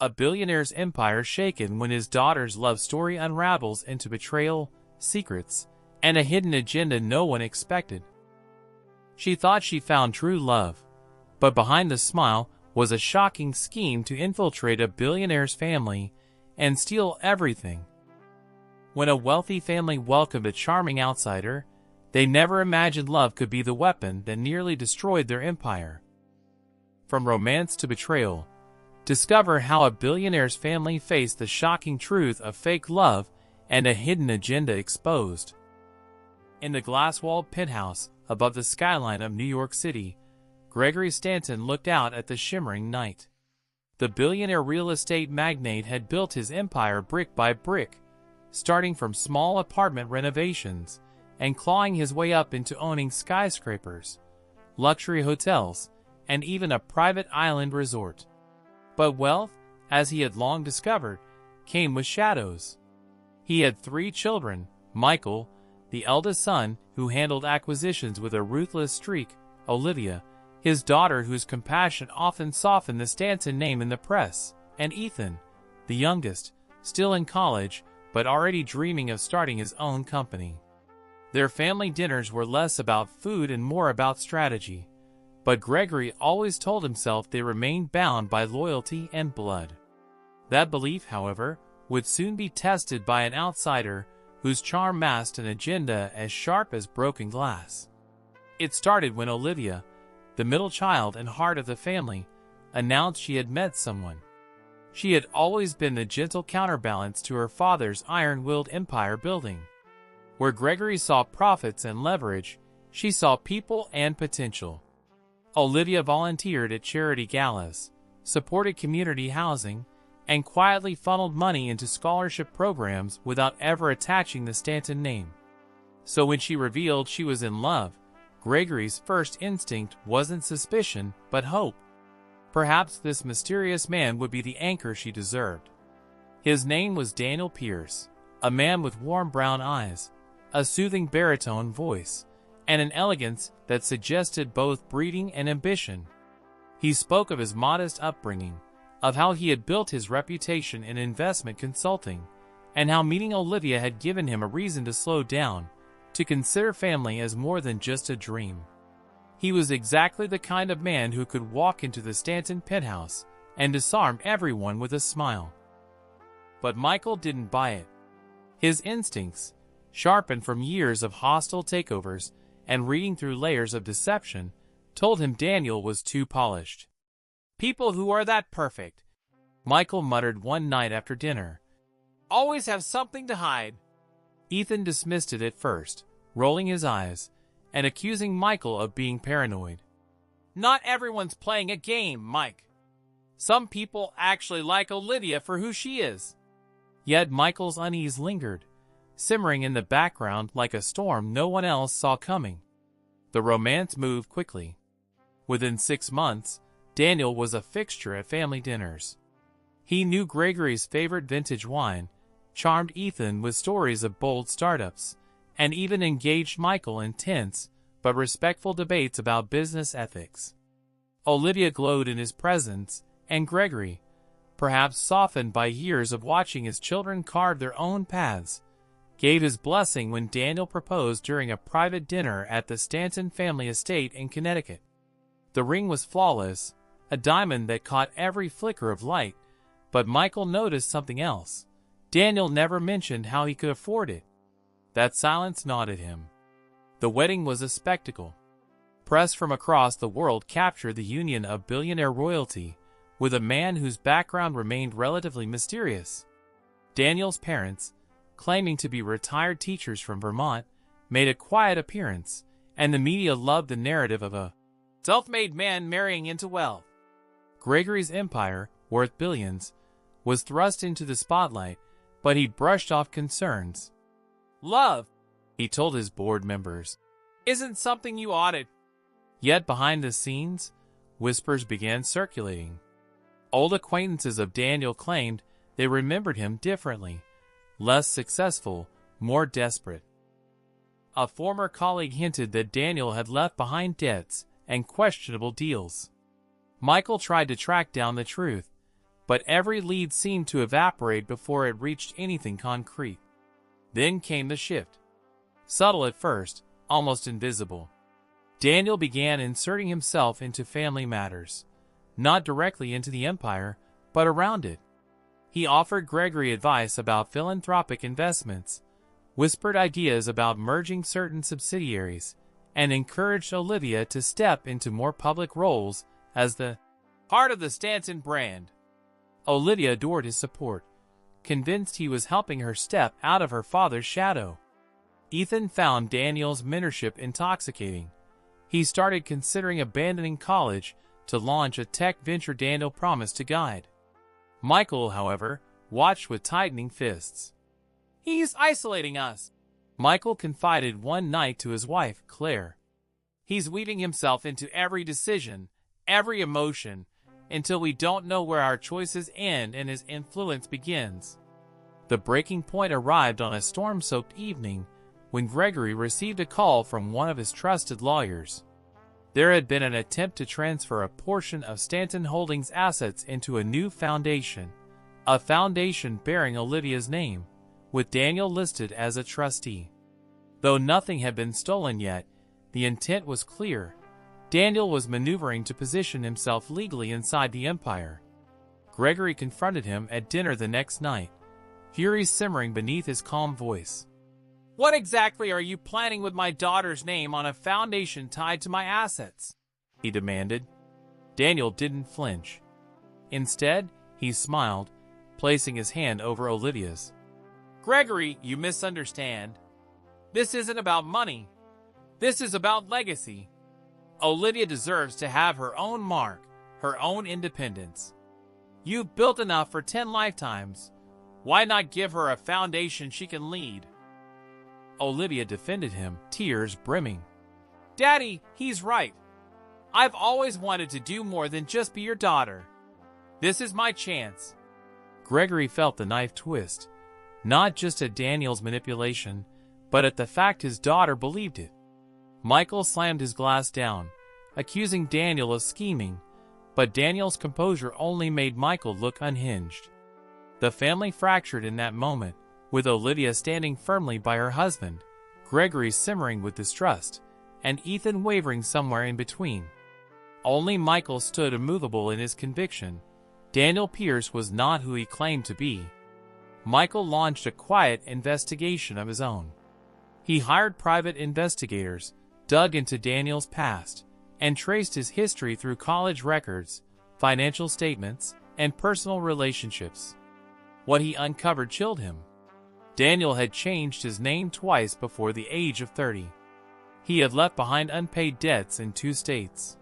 A billionaire's empire shaken when his daughter's love story unravels into betrayal, secrets, and a hidden agenda no one expected. She thought she found true love, but behind the smile was a shocking scheme to infiltrate a billionaire's family and steal everything. When a wealthy family welcomed a charming outsider, they never imagined love could be the weapon that nearly destroyed their empire. From romance to betrayal, discover how a billionaire's family faced the shocking truth of fake love and a hidden agenda exposed. In the glass-walled penthouse above the skyline of New York City, Gregory Stanton looked out at the shimmering night. The billionaire real estate magnate had built his empire brick by brick, starting from small apartment renovations and clawing his way up into owning skyscrapers, luxury hotels, and even a private island resort. But wealth, as he had long discovered, came with shadows. He had 3 children: Michael, the eldest son, who handled acquisitions with a ruthless streak; Olivia, his daughter whose compassion often softened the Stanton name in the press; and Ethan, the youngest, still in college, but already dreaming of starting his own company. Their family dinners were less about food and more about strategy, but Gregory always told himself they remained bound by loyalty and blood. That belief, however, would soon be tested by an outsider whose charm masked an agenda as sharp as broken glass. It started when Olivia, the middle child and heart of the family, announced she had met someone. She had always been the gentle counterbalance to her father's iron-willed empire building. Where Gregory saw profits and leverage, she saw people and potential. Olivia volunteered at charity galas, supported community housing, and quietly funneled money into scholarship programs without ever attaching the Stanton name. So when she revealed she was in love, Gregory's first instinct wasn't suspicion, but hope. Perhaps this mysterious man would be the anchor she deserved. His name was Daniel Pierce, a man with warm brown eyes, a soothing baritone voice, and an elegance that suggested both breeding and ambition. He spoke of his modest upbringing, of how he had built his reputation in investment consulting, and how meeting Olivia had given him a reason to slow down, to consider family as more than just a dream. He was exactly the kind of man who could walk into the Stanton penthouse and disarm everyone with a smile. But Michael didn't buy it. His instincts, sharpened from years of hostile takeovers and reading through layers of deception, told him Daniel was too polished. "People who are that perfect," Michael muttered one night after dinner, "always have something to hide." Ethan dismissed it at first, rolling his eyes and accusing Michael of being paranoid. "Not everyone's playing a game, Mike. Some people actually like Olivia for who she is." Yet Michael's unease lingered, simmering in the background like a storm no one else saw coming. The romance moved quickly. Within 6 months, Daniel was a fixture at family dinners. He knew Gregory's favorite vintage wine, charmed Ethan with stories of bold startups, and even engaged Michael in tense but respectful debates about business ethics. Olivia glowed in his presence, and Gregory, perhaps softened by years of watching his children carve their own paths, gave his blessing when Daniel proposed during a private dinner at the Stanton family estate in Connecticut. The ring was flawless, a diamond that caught every flicker of light, but Michael noticed something else. Daniel never mentioned how he could afford it. That silence gnawed him. The wedding was a spectacle. Press from across the world captured the union of billionaire royalty with a man whose background remained relatively mysterious. Daniel's parents, claiming to be retired teachers from Vermont, made a quiet appearance, and the media loved the narrative of a self-made man marrying into wealth. Gregory's empire, worth billions, was thrust into the spotlight, but he brushed off concerns. "Love," he told his board members, "isn't something you audit." Yet behind the scenes, whispers began circulating. Old acquaintances of Daniel claimed they remembered him differently, less successful, more desperate. A former colleague hinted that Daniel had left behind debts and questionable deals. Michael tried to track down the truth, but every lead seemed to evaporate before it reached anything concrete. Then came the shift. Subtle at first, almost invisible. Daniel began inserting himself into family matters, not directly into the empire, but around it. He offered Gregory advice about philanthropic investments, whispered ideas about merging certain subsidiaries, and encouraged Olivia to step into more public roles as the heart of the Stanton brand. Olivia adored his support, convinced he was helping her step out of her father's shadow. Ethan found Daniel's mentorship intoxicating. He started considering abandoning college to launch a tech venture Daniel promised to guide. Michael, however, watched with tightening fists. "He's isolating us," Michael confided one night to his wife, Claire. "He's weaving himself into every decision, every emotion, until we don't know where our choices end and his influence begins." The breaking point arrived on a storm-soaked evening when Gregory received a call from one of his trusted lawyers. There had been an attempt to transfer a portion of Stanton Holdings' assets into a new foundation, a foundation bearing Olivia's name, with Daniel listed as a trustee. Though nothing had been stolen yet, the intent was clear. Daniel was maneuvering to position himself legally inside the empire. Gregory confronted him at dinner the next night, fury simmering beneath his calm voice. "What exactly are you planning with my daughter's name on a foundation tied to my assets?" he demanded. Daniel didn't flinch. Instead, he smiled, placing his hand over Olivia's. "Gregory, you misunderstand. This isn't about money. This is about legacy. Olivia deserves to have her own mark, her own independence. You've built enough for 10 lifetimes. Why not give her a foundation she can lead?" Olivia defended him, tears brimming. "Daddy, he's right. I've always wanted to do more than just be your daughter. This is my chance." Gregory felt the knife twist, not just at Daniel's manipulation, but at the fact his daughter believed it. Michael slammed his glass down, accusing Daniel of scheming, but Daniel's composure only made Michael look unhinged. The family fractured in that moment, with Olivia standing firmly by her husband, Gregory simmering with distrust, and Ethan wavering somewhere in between. Only Michael stood immovable in his conviction. Daniel Pierce was not who he claimed to be. Michael launched a quiet investigation of his own. He hired private investigators, dug into Daniel's past, and traced his history through college records, financial statements, and personal relationships. What he uncovered chilled him. Daniel had changed his name twice before the age of 30. He had left behind unpaid debts in 2 states.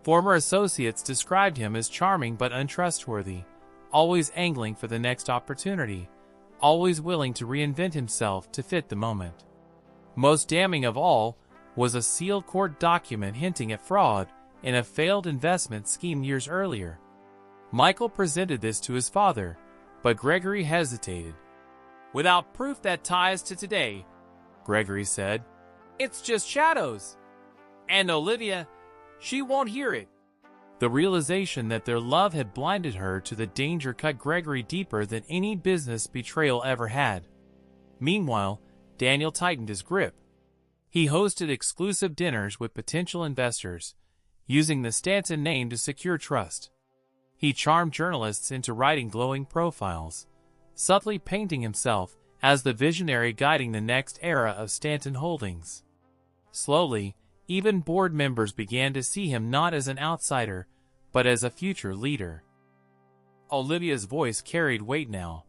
Former associates described him as charming but untrustworthy, always angling for the next opportunity, always willing to reinvent himself to fit the moment. Most damning of all was a sealed court document hinting at fraud in a failed investment scheme years earlier. Michael presented this to his father, but Gregory hesitated. "Without proof that ties to today," Gregory said, "it's just shadows. And Olivia, she won't hear it." The realization that their love had blinded her to the danger cut Gregory deeper than any business betrayal ever had. Meanwhile, Daniel tightened his grip. He hosted exclusive dinners with potential investors, using the Stanton name to secure trust. He charmed journalists into writing glowing profiles, subtly painting himself as the visionary guiding the next era of Stanton Holdings. Slowly, even board members began to see him not as an outsider, but as a future leader. Olivia's voice carried weight now,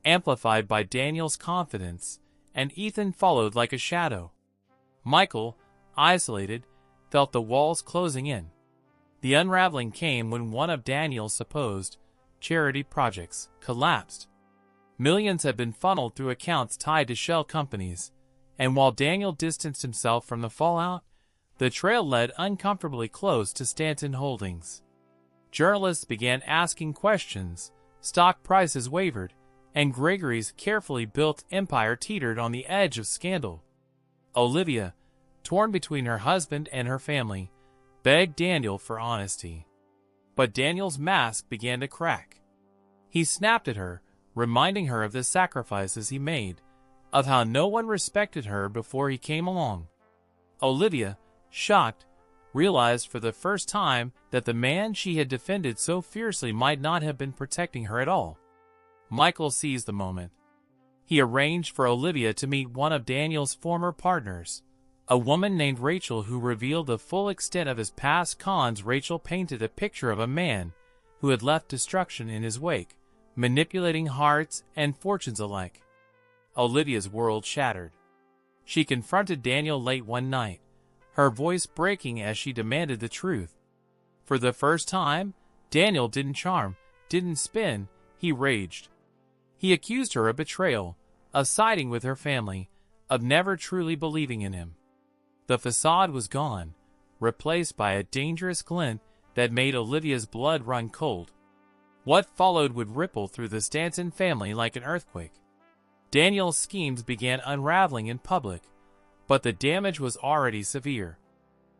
amplified by Daniel's confidence, and Ethan followed like a shadow. Michael, isolated, felt the walls closing in. The unraveling came when one of Daniel's supposed charity projects collapsed. Millions had been funneled through accounts tied to shell companies, and while Daniel distanced himself from the fallout, the trail led uncomfortably close to Stanton Holdings. Journalists began asking questions, stock prices wavered, and Gregory's carefully built empire teetered on the edge of scandal. Olivia, torn between her husband and her family, begged Daniel for honesty. But Daniel's mask began to crack. He snapped at her, reminding her of the sacrifices he made, of how no one respected her before he came along. Olivia, shocked, realized for the first time that the man she had defended so fiercely might not have been protecting her at all. Michael seized the moment. He arranged for Olivia to meet one of Daniel's former partners, a woman named Rachel, who revealed the full extent of his past cons. Rachel painted a picture of a man who had left destruction in his wake, manipulating hearts and fortunes alike. Olivia's world shattered. She confronted Daniel late one night, her voice breaking as she demanded the truth. For the first time, Daniel didn't charm, didn't spin, he raged. He accused her of betrayal, of siding with her family, of never truly believing in him. The facade was gone, replaced by a dangerous glint that made Olivia's blood run cold. What followed would ripple through the Stanton family like an earthquake. Daniel's schemes began unraveling in public, but the damage was already severe.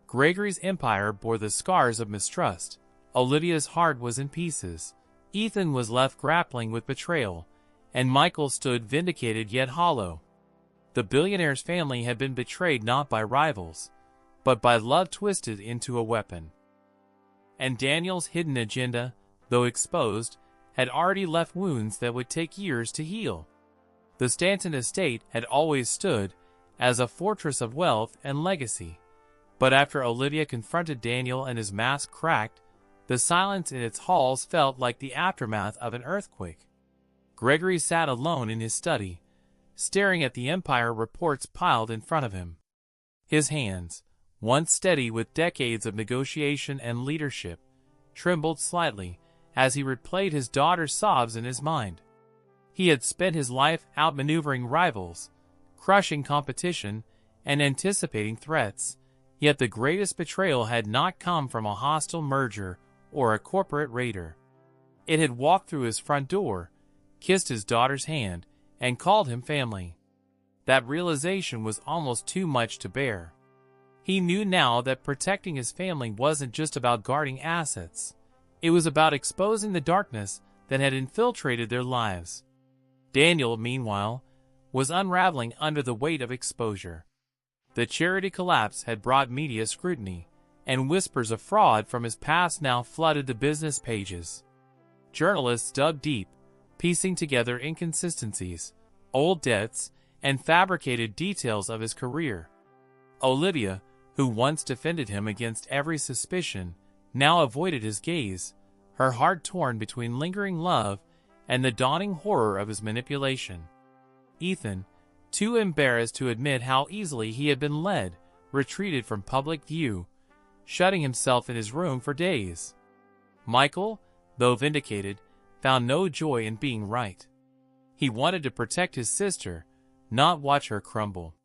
Gregory's empire bore the scars of mistrust. Olivia's heart was in pieces. Ethan was left grappling with betrayal, and Michael stood vindicated yet hollow. The Billionaire's family had been betrayed not by rivals, but by love twisted into a weapon. And Daniel's hidden agenda, though exposed, had already left wounds that would take years to heal. The Stanton estate had always stood as a fortress of wealth and legacy, but after Olivia confronted Daniel and his mask cracked, the silence in its halls felt like the aftermath of an earthquake. Gregory sat alone in his study, staring at the Empire reports piled in front of him. His hands, once steady with decades of negotiation and leadership, trembled slightly as he replayed his daughter's sobs in his mind. He had spent his life outmaneuvering rivals, crushing competition, and anticipating threats, yet the greatest betrayal had not come from a hostile merger or a corporate raider. It had walked through his front door, kissed his daughter's hand, and called him family. That realization was almost too much to bear. He knew now that protecting his family wasn't just about guarding assets. It was about exposing the darkness that had infiltrated their lives. Daniel, meanwhile, was unraveling under the weight of exposure. The charity collapse had brought media scrutiny, and whispers of fraud from his past now flooded the business pages. Journalists dug deep, piecing together inconsistencies, old debts, and fabricated details of his career. Olivia, who once defended him against every suspicion, now avoided his gaze, her heart torn between lingering love and the dawning horror of his manipulation. Ethan, too embarrassed to admit how easily he had been led, retreated from public view, shutting himself in his room for days. Michael, though vindicated, found no joy in being right. He wanted to protect his sister, not watch her crumble.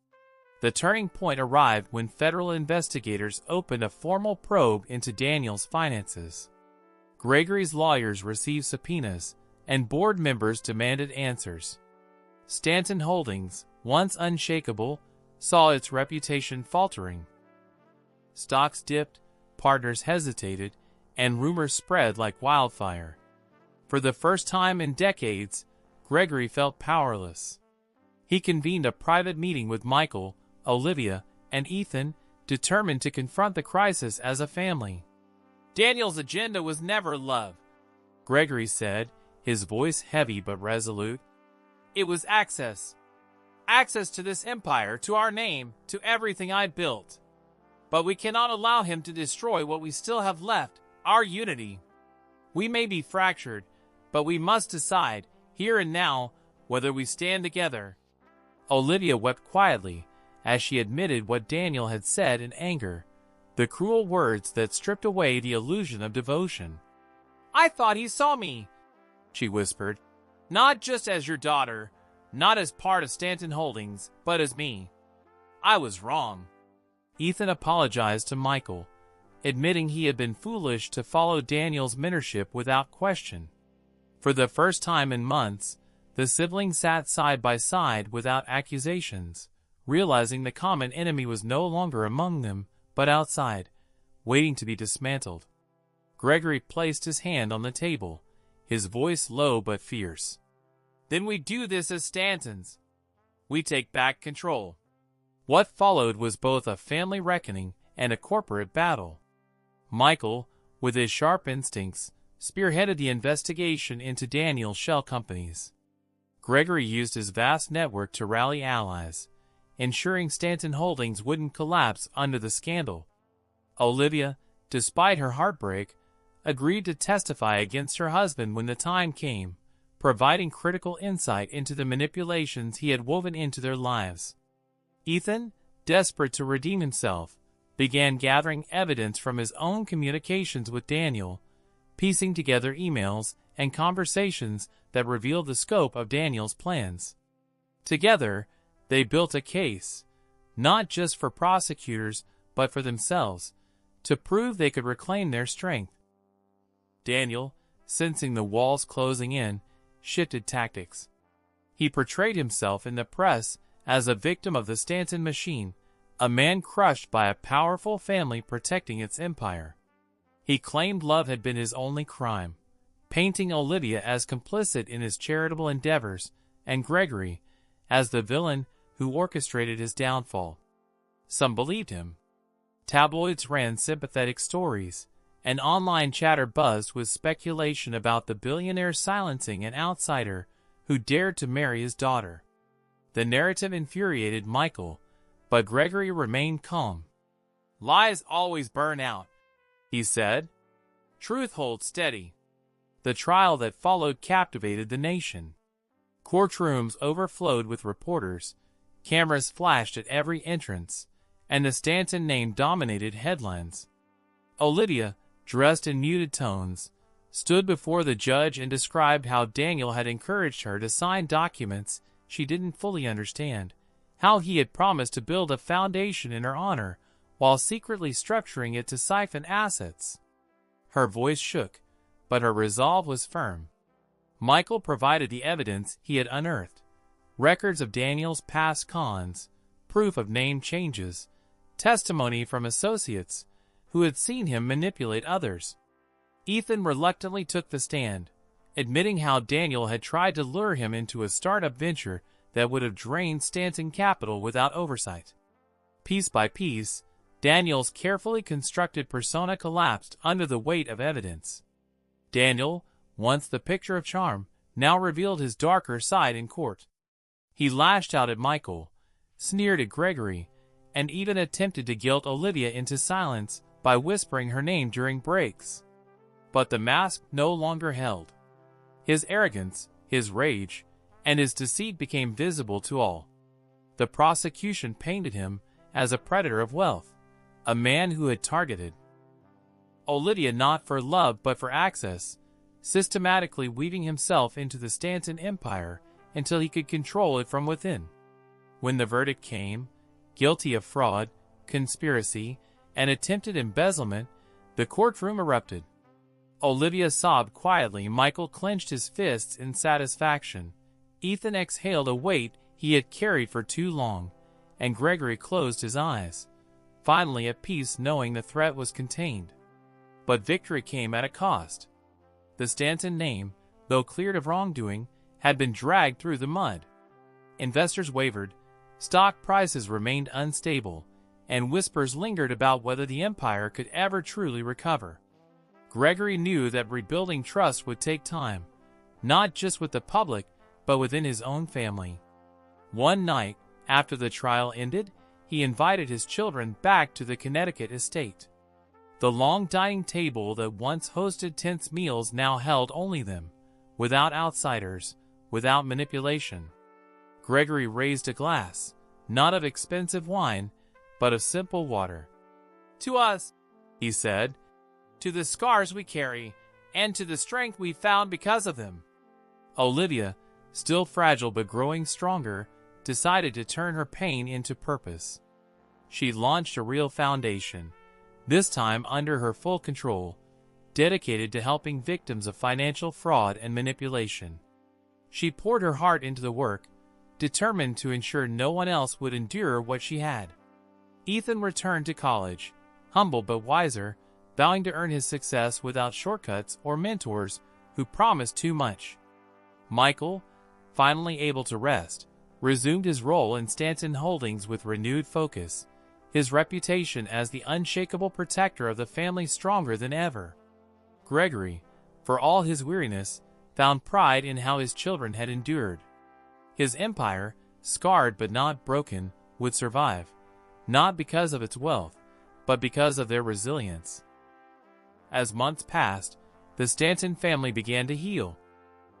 The turning point arrived when federal investigators opened a formal probe into Daniel's finances. Gregory's lawyers received subpoenas, and board members demanded answers. Stanton Holdings, once unshakable, saw its reputation faltering. Stocks dipped, partners hesitated, and rumors spread like wildfire. For the first time in decades, Gregory felt powerless. He convened a private meeting with Michael, Olivia, and Ethan, determined to confront the crisis as a family. "Daniel's agenda was never love," Gregory said, his voice heavy but resolute. "It was access. Access to this empire, to our name, to everything I built. But we cannot allow him to destroy what we still have left, our unity. We may be fractured, but we must decide, here and now, whether we stand together." Olivia wept quietly as she admitted what Daniel had said in anger, the cruel words that stripped away the illusion of devotion. "I thought he saw me," she whispered. "Not just as your daughter, not as part of Stanton Holdings, but as me. I was wrong." Ethan apologized to Michael, admitting he had been foolish to follow Daniel's mentorship without question. For the first time in months, the siblings sat side by side without accusations, realizing the common enemy was no longer among them, but outside, waiting to be dismantled. Gregory placed his hand on the table, his voice low but fierce. "Then we do this as Stantons. We take back control." What followed was both a family reckoning and a corporate battle. Michael, with his sharp instincts, spearheaded the investigation into Daniel's shell companies. Gregory used his vast network to rally allies, ensuring Stanton Holdings wouldn't collapse under the scandal. Olivia, despite her heartbreak, agreed to testify against her husband when the time came, providing critical insight into the manipulations he had woven into their lives. Ethan, desperate to redeem himself, began gathering evidence from his own communications with Daniel, piecing together emails and conversations that revealed the scope of Daniel's plans. Together, they built a case, not just for prosecutors but for themselves, to prove they could reclaim their strength. Daniel, sensing the walls closing in, shifted tactics. He portrayed himself in the press as a victim of the Stanton machine, a man crushed by a powerful family protecting its empire. He claimed love had been his only crime, painting Olivia as complicit in his charitable endeavors and Gregory as the villain who orchestrated his downfall. Some believed him. Tabloids ran sympathetic stories, and online chatter buzzed with speculation about the billionaire silencing an outsider who dared to marry his daughter. The narrative infuriated Michael, but Gregory remained calm. "Lies always burn out," he said. "Truth holds steady." The trial that followed captivated the nation. Courtrooms overflowed with reporters, cameras flashed at every entrance, and the Stanton name dominated headlines. Olivia, dressed in muted tones, stood before the judge and described how Daniel had encouraged her to sign documents she didn't fully understand, how he had promised to build a foundation in her honor while secretly structuring it to siphon assets. Her voice shook, but her resolve was firm. Michael provided the evidence he had unearthed: records of Daniel's past cons, proof of name changes, testimony from associates who had seen him manipulate others. Ethan reluctantly took the stand, admitting how Daniel had tried to lure him into a startup venture that would have drained Stanton capital without oversight. Piece by piece, Daniel's carefully constructed persona collapsed under the weight of evidence. Daniel, once the picture of charm, now revealed his darker side in court. He lashed out at Michael, sneered at Gregory, and even attempted to guilt Olivia into silence by whispering her name during breaks. But the mask no longer held. His arrogance, his rage, and his deceit became visible to all. The prosecution painted him as a predator of wealth, a man who had targeted Olivia not for love but for access, systematically weaving himself into the Stanton empire until he could control it from within. When the verdict came, guilty of fraud, conspiracy, and attempted embezzlement, the courtroom erupted. Olivia sobbed quietly. Michael clenched his fists in satisfaction. Ethan exhaled a weight he had carried for too long, and Gregory closed his eyes, finally at peace knowing the threat was contained. But victory came at a cost. The Stanton name, though cleared of wrongdoing, had been dragged through the mud. Investors wavered, stock prices remained unstable, and whispers lingered about whether the empire could ever truly recover. Gregory knew that rebuilding trust would take time, not just with the public, but within his own family. One night, after the trial ended, he invited his children back to the Connecticut estate. The long dining table that once hosted tense meals now held only them, without outsiders, without manipulation. Gregory raised a glass, not of expensive wine, but of simple water. "To us," he said, "to the scars we carry, and to the strength we found because of them." Olivia, still fragile but growing stronger, decided to turn her pain into purpose. She launched a real foundation, this time under her full control, dedicated to helping victims of financial fraud and manipulation. She poured her heart into the work, determined to ensure no one else would endure what she had. Ethan returned to college, humble but wiser, vowing to earn his success without shortcuts or mentors who promised too much. Michael, finally able to rest, resumed his role in Stanton Holdings with renewed focus, his reputation as the unshakable protector of the family stronger than ever. Gregory, for all his weariness, found pride in how his children had endured. His empire, scarred but not broken, would survive, not because of its wealth, but because of their resilience. As months passed, the Stanton family began to heal.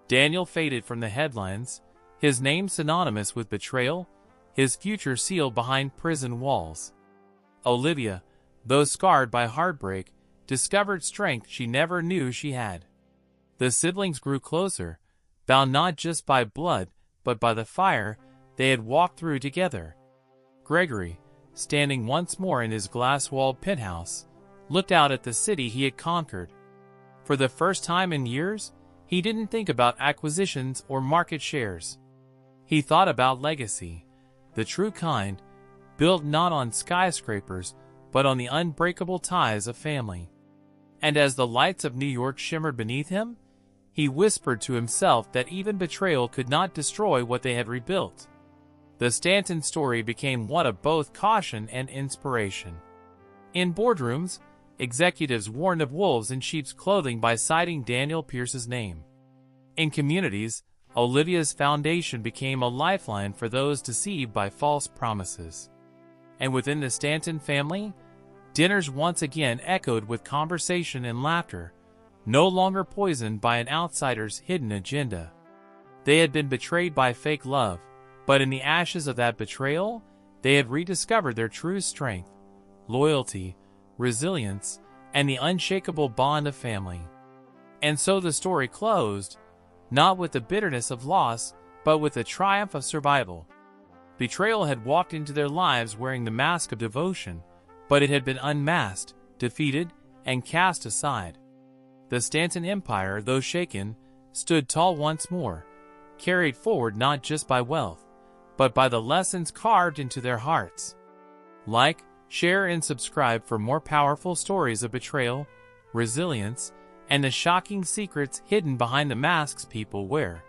Daniel faded from the headlines, his name synonymous with betrayal, his future sealed behind prison walls. Olivia, though scarred by heartbreak, discovered strength she never knew she had. The siblings grew closer, bound not just by blood, but by the fire they had walked through together. Gregory, standing once more in his glass-walled penthouse, looked out at the city he had conquered. For the first time in years, he didn't think about acquisitions or market shares. He thought about legacy, the true kind, built not on skyscrapers, but on the unbreakable ties of family. And as the lights of New York shimmered beneath him, he whispered to himself that even betrayal could not destroy what they had rebuilt. The Stanton story became one of both caution and inspiration. In boardrooms, executives warned of wolves in sheep's clothing by citing Daniel Pierce's name. In communities, Olivia's foundation became a lifeline for those deceived by false promises. And within the Stanton family, dinners once again echoed with conversation and laughter, no longer poisoned by an outsider's hidden agenda. They had been betrayed by fake love, but in the ashes of that betrayal, they had rediscovered their true strength, loyalty, resilience, and the unshakable bond of family. And so the story closed, not with the bitterness of loss, but with the triumph of survival. Betrayal had walked into their lives wearing the mask of devotion, but it had been unmasked, defeated, and cast aside. The Stanton Empire, though shaken, stood tall once more, carried forward not just by wealth, but by the lessons carved into their hearts. Like, share, and subscribe for more powerful stories of betrayal, resilience, and the shocking secrets hidden behind the masks people wear.